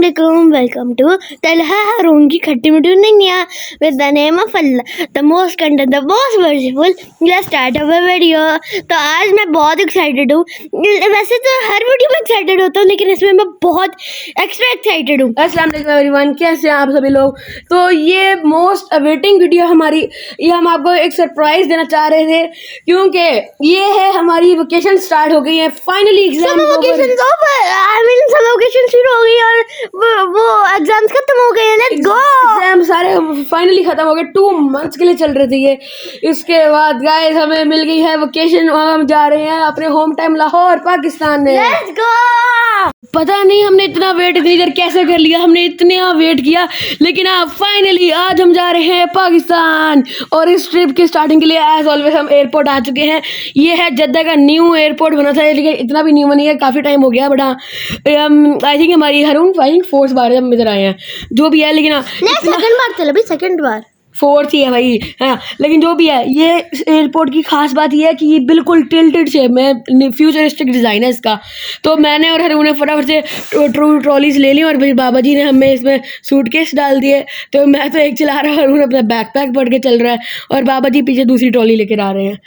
Assalamualaikum. Welcome to Talha Harun की खट्टी मीठी दुनिया with the name of Allah, the most content, the most merciful. Let's start our video. तो आज मैं बहुत एक्साइटेड हूँ. वैसे तो हर वीडियो में एक्साइटेड होता हूँ, लेकिन इसमें मैं बहुत एक्स्ट्रा एक्साइटेड हूँ. अस्सलाम वालेकुम एवरीवन, कैसे हैं आप सभी लोग। तो ये मोस्ट अवेटिंग वीडियो हमारी, ये हम आपको एक सरप्राइज देना चाह रहे थे क्योंकि ये है हमारी वेकेशन स्टार्ट हो गई है फाइनली। एग्जाम शुरू हो गई और वो एग्जाम्स खत्म हो गए. Let's go. एग्जाम सारे फाइनली खत्म हो गए. 2 मंथ्स के लिए चल रहे थे ये. इसके बाद गाइस हमें मिल गई है वेकेशन और हम जा रहे हैं अपने होम टाउन लाहौर पाकिस्तान में. Let's go. पता नहीं हमने इतना वेट इतनी देर कैसे कर लिया, हमने इतना वेट किया, लेकिन फाइनली आज हम जा रहे हैं पाकिस्तान. और इस ट्रिप की स्टार्टिंग के लिए एज ऑलवेज हम एयरपोर्ट आ चुके हैं. ये है जद्दा का न्यू एयरपोर्ट बना था, लेकिन इतना भी न्यू नहीं है, काफ़ी टाइम हो गया. बट आई थिंक हमारी हरून 4th बार हम इधर आए हैं, जो भी है. लेकिन सेकंड बार 4th ही है भाई. हाँ, लेकिन जो भी है, ये एयरपोर्ट की खास बात ये है कि ये बिल्कुल टिल्टेड शेप में फ्यूचरिस्टिक डिज़ाइन है इसका. तो मैंने और हरून ने फटाफट से ट्रॉलीज ले ली और फिर बाबा जी ने हमें इसमें सूटकेस डाल दिए. तो मैं तो एक चला रहा हूँ, हरून अपना बैकपैक पकड़ के चल रहा है और बाबा जी पीछे दूसरी ट्रॉली लेकर आ रहे हैं.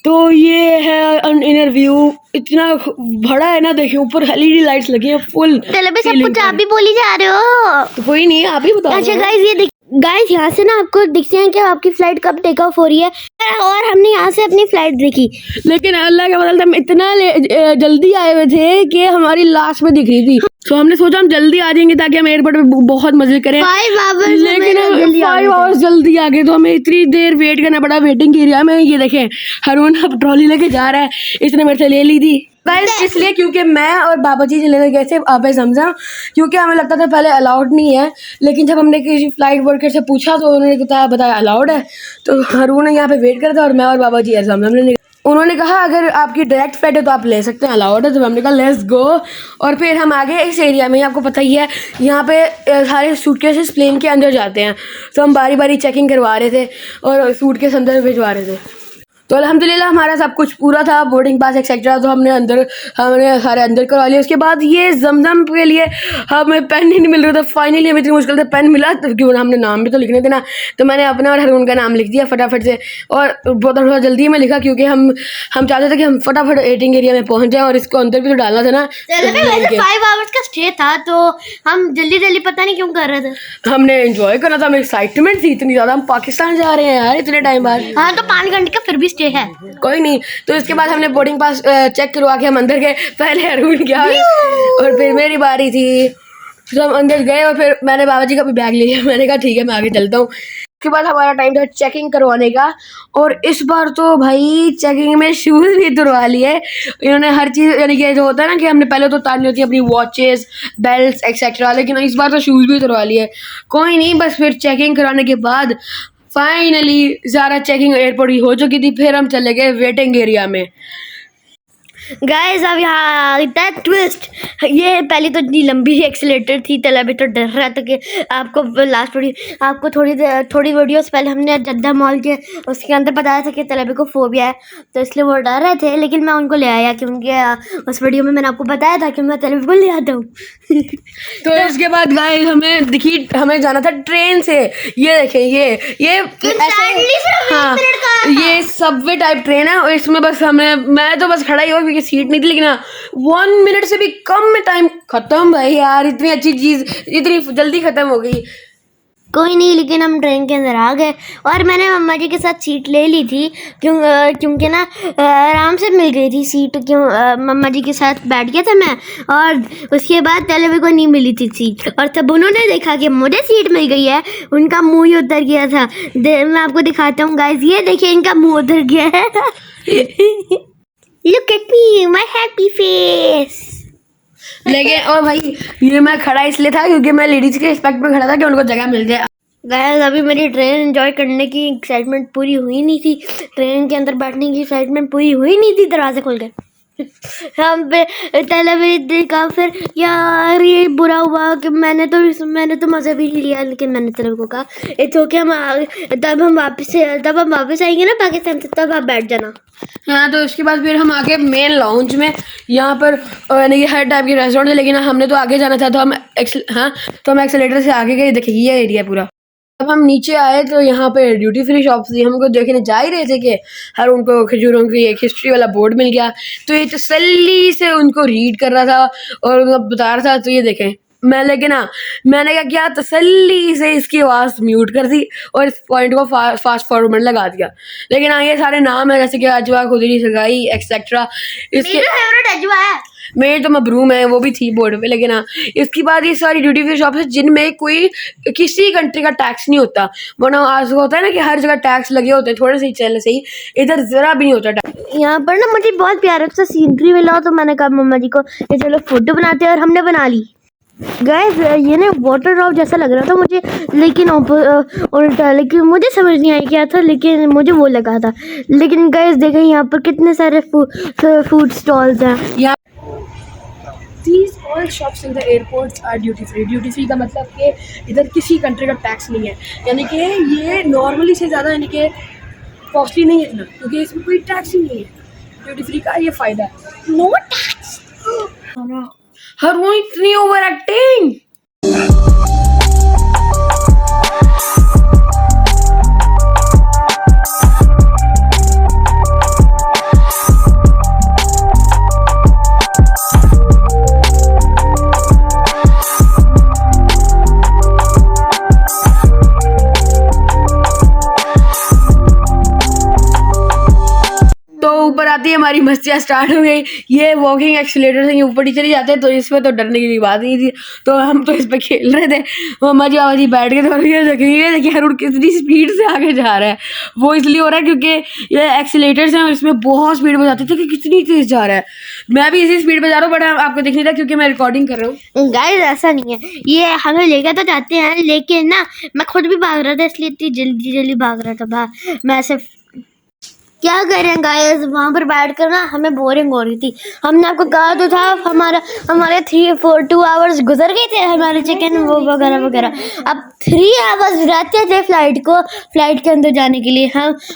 तो ये है इनर व्यू. इतना बड़ा है ना, देखिए ऊपर LED लाइट्स लगी हैं फुल. सब कुछ आप भी बोली जा रहे हो. तो कोई नहीं, आप ही बताओ. अच्छा गाइस यहाँ से ना आपको दिखते हैं कि आपकी फ्लाइट कब टेक ऑफ हो रही है, और हमने यहाँ से अपनी फ्लाइट देखी. लेकिन अल्लाह के बदले हम इतना जल्दी आए हुए थे कि हमारी लास्ट में दिख रही थी. तो हमने सोचा हम जल्दी आ जाएंगे ताकि हम एयरपोर्ट में बहुत मजे करें. 5 आवर्स, लेकिन 5 आवर्स जल्दी आ गए, तो हमें इतनी देर वेट करना पड़ा वेटिंग एरिया में. ये देखें हरून अब ट्रॉली लेके जा रहा है, इसने मेरे से ले ली थी इसलिए क्योंकि मैं और बाबा जी लेने गए थे आबे ज़मज़म, क्योंकि हमें लगता था पहले अलाउड नहीं है. लेकिन जब हमने किसी फ्लाइट वर्कर से पूछा तो उन्होंने बताया अलाउड है. तो हरून यहाँ पे वेट कर था और मैं और बाबा जी ज़मज़म लेने. उन्होंने कहा अगर आपकी डायरेक्ट फ्लाइट है तो आप ले सकते हैं, अलाउड है. तो हमने कहा लेट्स गो. और फिर हम आगे इस एरिया में, आपको पता ही है यहाँ पे सारे सूटकेसेस प्लेन के अंदर जाते हैं. तो हम बारी बारी चेकिंग करवा रहे थे और सूटकेस अंदर भिजवा रहे थे. तो अल्हम्दुलिल्लाह हमारा सब कुछ पूरा था, बोर्डिंग पास एक्सेट्रा. तो हमने सारे अंदर करवा लिया. उसके बाद ये जमजम के लिए हमें पेन ही नहीं मिल रहा था. फाइनली हमें इतनी मुश्किल से पेन मिला, तो क्यों हमने नाम भी तो लिखने थे ना. तो मैंने अपना और हरून का नाम लिख दिया फटाफट से, और बहुत थोड़ा जल्दी में लिखा क्योंकि हम चाहते थे कि हम फटाफट वेटिंग एरिया में पहुँच जाएँ. और इसको अंदर भी तो डालना था ना. 5 आवर्स का स्टे था, तो हम जल्दी पता नहीं क्यों कर रहे थे. हमने एंजॉय करना था, हमें एक्साइटमेंट थी इतनी ज़्यादा. हम पाकिस्तान जा रहे हैं यार इतने टाइम बाद. हाँ, तो 5 घंटे का फिर भी स्टे है. कोई नहीं. तो इसके बाद हमने बोर्डिंग पास चेक करवा के हम अंदर गए. पहले हरून गया और फिर मेरी बारी थी. तो हम अंदर गए और फिर मैंने बाबा जी का भी बैग ले लिया. मैंने कहा ठीक है मैं आगे चलता हूँ. उसके बाद हमारा टाइम था चेकिंग करवाने का, और इस बार तो भाई चेकिंग में शूज़ भी तुरवा लिए इन्होंने. हर चीज़ यानी कि जो होता है ना कि हमने पहले तो उतारनी होती है अपनी वॉचेस, बेल्ट एक्सेट्रा, लेकिन इस बार तो शूज़ भी तुरवा लिए. कोई नहीं, बस फिर चेकिंग कराने के बाद फाइनली ज़ारा चेकिंग एयरपोर्ट की हो चुकी थी. फिर हम चले गए वेटिंग एरिया में. गाइस अब यहाँ इतना ट्विस्ट. ये पहले तो इतनी लंबी एक्सीलेटर थी, तला भी तो डर रहा था कि आपको आपको थोड़ी वीडियोस पहले हमने जद्दा मॉल के उसके अंदर बताया था कि तलबी को फोबिया है, तो इसलिए वो डर रहे थे. लेकिन मैं उनको ले आया क्योंकि उस वीडियो में मैंने आपको बताया था कि मैं तलबी को ले आता हूँ. तो इसके बाद गाइस हमें जाना था ट्रेन से. ये देखें ये हाँ, ये सबवे टाइप ट्रेन है. और इसमें बस मैं तो बस खड़ा ही हुआ, सीट नहीं थी. लेकिन 1 मिनट से भी कम में टाइम खत्म. भाई यार इतनी अच्छी चीज़ इतनी जल्दी खत्म हो गई. कोई नहीं, लेकिन हम ट्रेन के अंदर आ गए और मैंने मम्मा जी के साथ सीट ले ली थी क्योंकि ना आराम से मिल गई थी सीट. मम्मा जी के साथ बैठ गया था मैं, और उसके बाद तलबी को नहीं मिली थी सीट. और तब उन्होंने देखा कि मुझे सीट मिल गई है, उनका मुँह ही उतर गया था. मैं आपको दिखाता हूँ गाइस, ये देखिए इनका मुँह उतर गया है. Look at me, my happy face. लेकिन और भाई ये मैं खड़ा इसलिए था क्योंकि मैं लेडीज के रिस्पेक्ट में खड़ा था कि उनको जगह मिल जाए. गाइस अभी मेरी ट्रेन एंजॉय करने की एक्साइटमेंट पूरी हुई नहीं थी. ट्रेन के अंदर बैठने की एक्साइटमेंट पूरी हुई नहीं थी. दरवाजे खुल गए. हम पे तलब देखा, फिर यार ये बुरा हुआ कि मैंने तो मज़ा भी नहीं लिया, लेकिन मैंने तलब को कहा इट्स ओके, तब हम वापस आएंगे ना पाकिस्तान से, तब आप बैठ जाना। हाँ, तो उसके बाद फिर हम आके मेन लाउंज में, यहाँ पर यानी कि हर टाइप के रेस्टोरेंट है, लेकिन हमने तो आगे जाना था, तो हम एक्सेलेटर से आगे गए। देखिए ये एरिया पूरा। अब हम नीचे आए तो यहाँ पे ड्यूटी फ्री शॉप थी। हमको देखने जा ही रहे थे कि हर उनको खजूरों की एक हिस्ट्री वाला बोर्ड मिल गया, तो ये तसल्ली से उनको रीड कर रहा था और उनको बता रहा था। तो ये देखें, मैंने क्या किया, तसल्ली से इसकी आवाज़ म्यूट कर दी और इस पॉइंट को फास्ट फॉरवर्ड लगा दिया। लेकिन हाँ, ये सारे नाम है जैसे कि अजवा, खुदरी, सगाई एक्सेट्रा। इसके फेवरेट अजवा है, मेरी तो मबरूम है, वो भी थी बोर्ड पे। लेकिन हाँ, इसके बाद ये सारी ड्यूटी फ्री शॉप है जिनमें कोई किसी कंट्री का टैक्स नहीं होता। वरना आज होता है ना कि हर जगह टैक्स लगे होते हैं, थोड़े से ही चल सही, इधर जरा भी नहीं होता टैक्स। यहाँ पर ना मुझे बहुत प्यारा सा सीनरी मिला, तो मैंने कहा मम्मा जी को ये चलो फोटो बनाते हैं, और हमने बना ली। गाइस ये ना वाटर ड्रॉप जैसा लग रहा था मुझे, लेकिन उल्टा, लेकिन मुझे समझ नहीं आई क्या था, लेकिन मुझे वो लगा था। लेकिन गाइस देखें यहाँ पर कितने सारे फूड स्टॉल्स हैं। These all shops in the airports are duty free. Duty free का मतलब कि इधर किसी कंट्री का टैक्स नहीं है, यानी कि ये नॉर्मली से ज़्यादा यानी कि कॉस्टली नहीं है इतना, क्योंकि इसमें कोई टैक्स ही नहीं है। ड्यूटी फ्री का ये फ़ायदा है, नो टैक्स। हर वो इतनी ओवर एक्टिंग। ऊपर आती है हमारी मस्तियाँ स्टार्ट हो गई। ये वॉकिंग एक्सीलेटर से ऊपर ही चली जाते हैं, तो इसमें तो डरने की बात नहीं थी। तो हम तो इस पर खेल रहे थे, मम्मा जी आवाज़ बैठ के, तो ये देखिए हरुण कितनी स्पीड से आगे जा रहा है। वो इसलिए हो रहा है क्योंकि ये एक्सीलेटर्स हैं और इसमें बहुत स्पीड में जाते थे कि कितनी तेज़ जा रहा है। मैं भी इसी स्पीड पर जा रहा हूँ, बट आपको दिख नहीं था क्योंकि मैं रिकॉर्डिंग कर रहा हूँ। गाइस ऐसा नहीं है, ये हमें लेकर तो जाते हैं, लेकिन ना मैं खुद भी भाग रहा था, इसलिए इतनी जल्दी भाग रहा था। मैं सिर्फ क्या करें गाइस, वहाँ पर बैठ कर ना हमें बोरिंग हो रही थी। हमने आपको कहा तो था, हमारे 2 आवर्स गुजर गए थे हमारे चिकन वो वगैरह वगैरह। अब 3 आवर्स रहते थे फ्लाइट के अंदर जाने के लिए।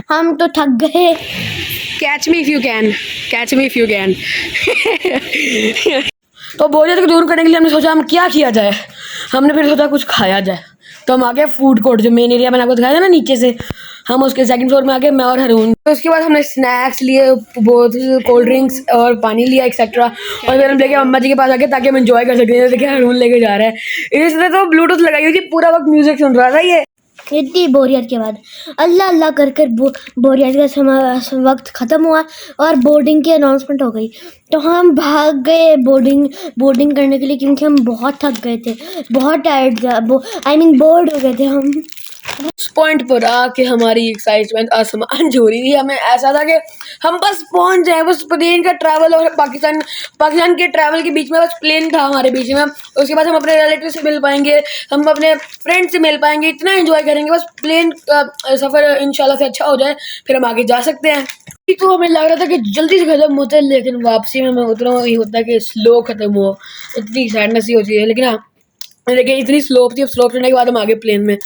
हम तो थक गए। Catch me if you can, catch me if you can. तो बोरियत को दूर करने के लिए हमने सोचा हम क्या किया जाए। हमने फिर सोचा कुछ खाया जाए, तो हम आ गए फूड कोर्ट, जो मेन एरिया मैंने आपको दिखाया था ना नीचे से। हम उसके सेकंड फ्लोर में आ गए, मैं और हरून। तो उसके बाद हमने स्नैक्स लिए, बहुत कोल्ड ड्रिंक्स और पानी लिया एक्सेट्रा, और फिर हम लेके अम्मा जी के पास आ गए ताकि हम एंजॉय कर सकें। देखिए हरून लेके जा रहा है, इसने तो ब्लूटूथ लगाई हुई थी, पूरा वक्त म्यूजिक सुन रहा था ये। इतनी बोरियत के बाद अल्लाह कर बोरियत का वक्त ख़त्म हुआ और बोर्डिंग की अनाउंसमेंट हो गई। तो हम भाग गए बोर्डिंग करने के लिए, क्योंकि हम बहुत थक गए थे, बहुत टायर्ड बोर्ड हो गए थे हम। उस पॉइंट पर आके हमारी एक्साइटमेंट आसमान छू रही थी। हमें ऐसा था कि हम बस पहुंच जाए, बस प्लेन का ट्रैवल और पाकिस्तान के ट्रैवल के बीच में बस प्लेन था हमारे बीच में। उसके बाद हम अपने रिलेटिव से मिल पाएंगे, हम अपने फ्रेंड से मिल पाएंगे, इतना एंजॉय करेंगे, बस प्लेन का सफ़र इंशाल्लाह से अच्छा हो जाए, फिर हम आगे जा सकते हैं। तो हमें लग रहा था कि जल्दी से ख़त्म होता है, लेकिन वापसी में हमें उतना ही होता है कि स्लो ख़त्म हो, इतनी सैडनेस ही होती है। लेकिन हाँ, देखिए इतनी स्लोप थी। अब स्लोप चढ़ने के बाद हम आगे प्लेन में,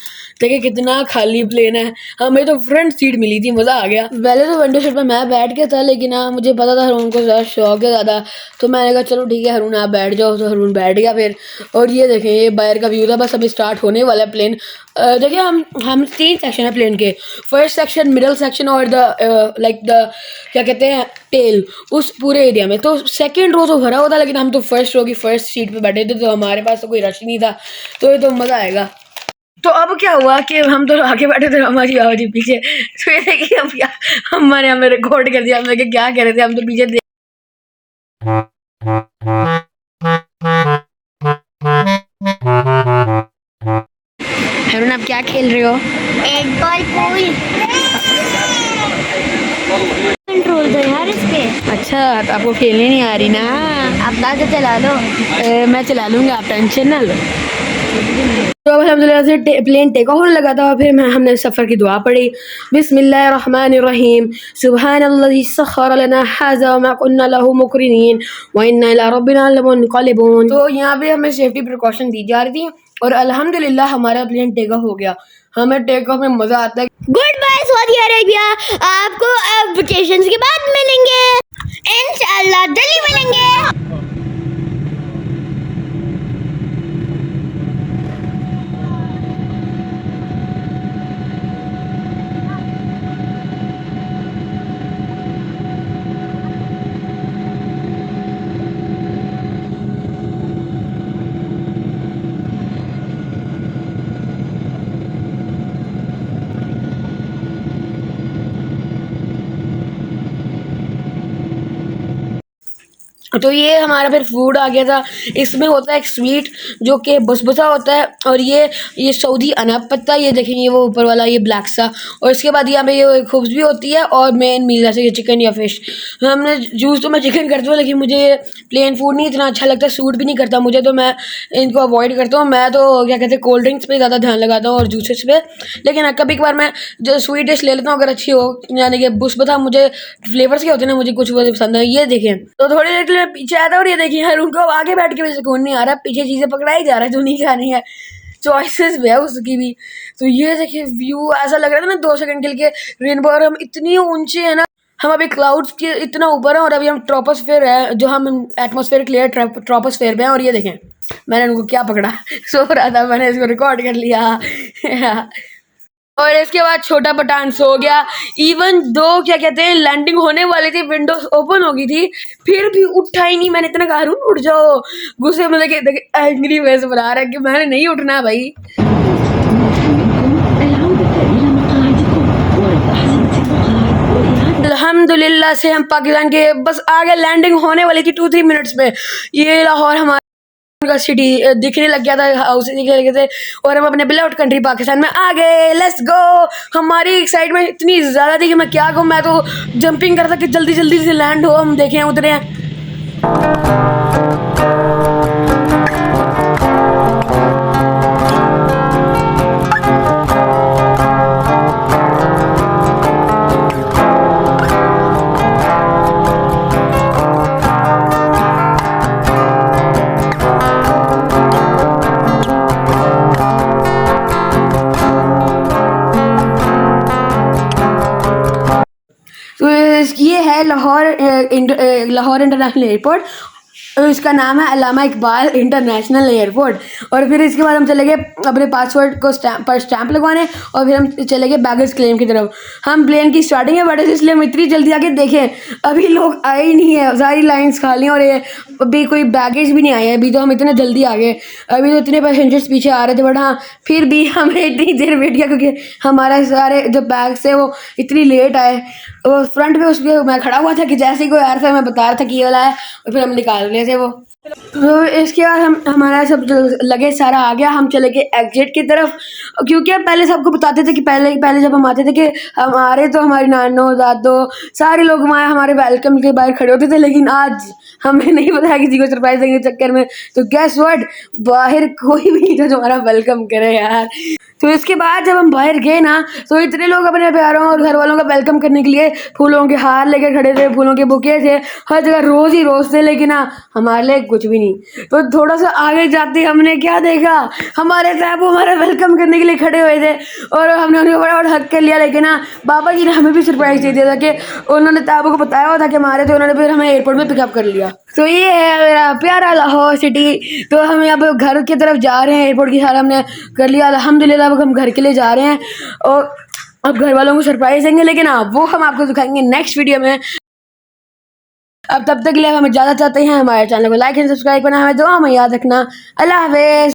देखिए कितना खाली प्लेन है। हमें तो फ्रंट सीट मिली थी, मज़ा आ गया। पहले तो विंडो सीट पे मैं बैठ गया था, लेकिन हाँ मुझे पता था हरून को ज़्यादा शौक है ज़्यादा, तो मैंने कहा चलो ठीक है हरून आप बैठ जाओ। तो हरून बैठ गया फिर। और ये देखें ये बाहर का व्यू था, बस अभी स्टार्ट होने वाला है प्लेन। देखिए हम 3 सेक्शन है प्लेन के, फर्स्ट सेक्शन, मिडल सेक्शन और द क्या कहते हैं टेल, उस पूरे एरिया में। तो सेकंड रो तो भरा हुआ था, लेकिन हम तो फर्स्ट रो की फर्स्ट सीट पे बैठे थे, तो हमारे पास तो कोई रश नहीं था, तो ये तो मज़ा आएगा। तो अब क्या हुआ कि हम तो आगे बैठे थे, हमारी आवाज़ पीछे, तो ये देखिए हमारे हमें रिकॉर्ड कर दिया। हमने क्या कह रहे थे, हम तो पीछे हरून आप क्या खेल रहे हो? एक बॉल पूल कंट्रोल दो यार इसके। अच्छा, तो आपको खेलने नहीं आ रही ना? आप ला के चला लो। मैं चला लूँगा, आप टेंशन ना लो। तो अब अल्हम्दुलिल्लाह से प्लेन टेक ऑफ होने लगा था और फिर हमने सफ़र की दुआ पढ़ी, बिस्मिल्लाहिर्रहमानिर्रहीम, सुब्हानल्लज़ी सख़्ख़र लना हाज़ा व मा कुन्ना लहू मुक़रिनीन व इन्ना इला रब्बिना लमुनक़लिबून। तो यहाँ पे हमें सेफ्टी प्रिकॉशन दी जा रही थी और अल्हम्दुलिल्लाह हमारा प्लेन टेक ऑफ हो गया। हमें टेक ऑफ में मज़ा आता है। गुड बाय सऊदी अरेबिया, आपको अब वेकेशंस के बाद मिलेंगे, इंशाल्लाह दिल्ली मिलेंगे। तो ये हमारा फिर फूड आ गया था। इसमें होता है एक स्वीट जो कि बसबुसा होता है और ये सऊदी अनाब पत्ता, ये देखें ये वो ऊपर वाला ये ब्लैक सा, और इसके बाद यहाँ पे ये खुब्स भी होती है और मेन मील जैसे ये चिकन या फिश। हमने जूस तो मैं चिकन करता हूँ लेकिन मुझे प्लेन फूड नहीं इतना अच्छा लगता, सूट भी नहीं करता मुझे, तो मैं इनको अवॉइड करता हूँ। मैं तो क्या कहते हैं कोल्ड ड्रिंक्स पे ज़्यादा ध्यान लगाता हूँ और जूसेस पे, लेकिन कभी कभार मैं जो स्वीट डिश ले लेता हूँ अगर अच्छी हो, यानी कि बसबुसा मुझे फ्लेवर्स के होते हैं ना, मुझे कुछ वो पसंद है। ये देखें तो थोड़ी देर के लिए पीछे आया था और ये देखिए यार उनको आगे बैठ के भी सुकून नहीं आ रहा, पीछे चीजें पकड़ाई जा रहा है जो नहीं खानी है, चॉइसेस भी है उसकी भी। तो ये देखिए व्यू ऐसा लग रहा था ना 2 सेकंड के लिए रेनबो, और हम इतनी ऊंचे हैं ना, हम अभी क्लाउड्स के इतना ऊपर हैं और अभी हम ट्रोपोस्फेयर है, जो हम एटमॉस्फेयर क्लियर ट्रोपोस्फेयर पे हैं। और ये देखें मैंने उनको क्या पकड़ा, सो रहा था, मैंने इसको रिकॉर्ड कर लिया। और इसके बाद छोटा पठान सो गया, इवन दो क्या कहते हैं लैंडिंग होने वाली थी, विंडोज ओपन हो गई थी, फिर भी उठा ही नहीं। मैंने इतना कहा हारून उठ जाओ, गुस्से में देखे एंग्री फेस बना रहा है कि मैंने नहीं उठना भाई। अल्हम्दुलिल्लाह से हम पाकिस्तान के बस आगे लैंडिंग होने वाली थी 2-3 मिनट्स में। ये लाहौर हमारा का सिटी दिखने लग गया था, हाउस दिखने लगे थे और हम अपने बिलव्ड कंट्री पाकिस्तान में आ गए। Let's go. हमारी एक्साइटमेंट इतनी ज़्यादा थी कि मैं क्या कहूँ, मैं तो जंपिंग कर था कि जल्दी जल्दी से लैंड हो, हम देखें उतरे हैं। तो ये है लाहौर इंटरनेशनल एयरपोर्ट, इसका नाम है अल्लामा इकबाल इंटरनेशनल एयरपोर्ट। और फिर इसके बाद हम चले गए अपने पासवर्ड को स्टैंप लगवाने और फिर हम चले गए बैगेज क्लेम की तरफ। हम प्लेन की स्टार्टिंग में बैठे थे इसलिए हम इतनी जल्दी आके देखें अभी लोग आए ही नहीं है, सारी लाइंस खाली और ये अभी कोई बैगेज भी नहीं आया है। अभी तो हम इतने जल्दी आ गए, अभी तो इतने पैसेंजर्स पीछे आ रहे थे, बट हाँ फिर भी हमने इतनी देर वेट किया क्योंकि हमारे सारे जो बैग्स थे वो इतनी लेट आए। वो फ्रंट पे उसके मैं खड़ा हुआ था कि जैसे ही कोई आ रहा था मैं बता रहा था कि ये वाला है और फिर हम निकाल रहे थे वो। तो इसके बाद हमारा सब लगेज सारा आ गया, हम चले गए एग्जिट की तरफ, क्योंकि हम पहले सबको बताते थे कि पहले जब हम आते थे कि हम आ रहे तो हमारी नानो दादो सारे लोग वहाँ हमारे वेलकम के बाहर खड़े होते थे, लेकिन आज हमें नहीं बताया किसी को सरप्राइज देने के चक्कर में। तो गैस व्हाट, बाहर कोई भी नहीं था जो हमारा वेलकम करे यार। तो इसके बाद जब हम बाहर गए ना तो इतने लोग अपने प्यारों और घर वालों का वेलकम करने के लिए फूलों के हार लेकर खड़े थे, फूलों के बुके थे, हर जगह रोज़ ही रोज़ थे, लेकिन हाँ हमारे लिए कुछ भी नहीं। तो थोड़ा सा आगे जाते हमने क्या देखा, हमारे साहब हमारा वेलकम करने के लिए खड़े हुए थे और हमने उनको बड़ा बड़ा हक कर लिया। लेकिन हाँ बाबा जी ने हमें भी सरप्राइज दे दिया था कि उन्होंने ताबू को बताया हुआ था कि हमारे, तो उन्होंने फिर हमें एयरपोर्ट में पिकअप कर लिया। तो ये है मेरा प्यारा लाहौर सिटी। तो हम अब घर की तरफ जा रहे हैं, एयरपोर्ट की सारा हमने कर लिया अल्हम्दुलिल्लाह। अब हम घर के लिए जा रहे हैं और अब घर वालों को सरप्राइज देंगे, लेकिन हाँ वो हम आपको दिखाएंगे नेक्स्ट वीडियो में। अब तब तक के लिए हम इजाज़त चाहते हैं, हमारे चैनल को लाइक एंड सब्सक्राइब करना, हमें दुआ में याद रखना। अल्लाह हाफ़िज़।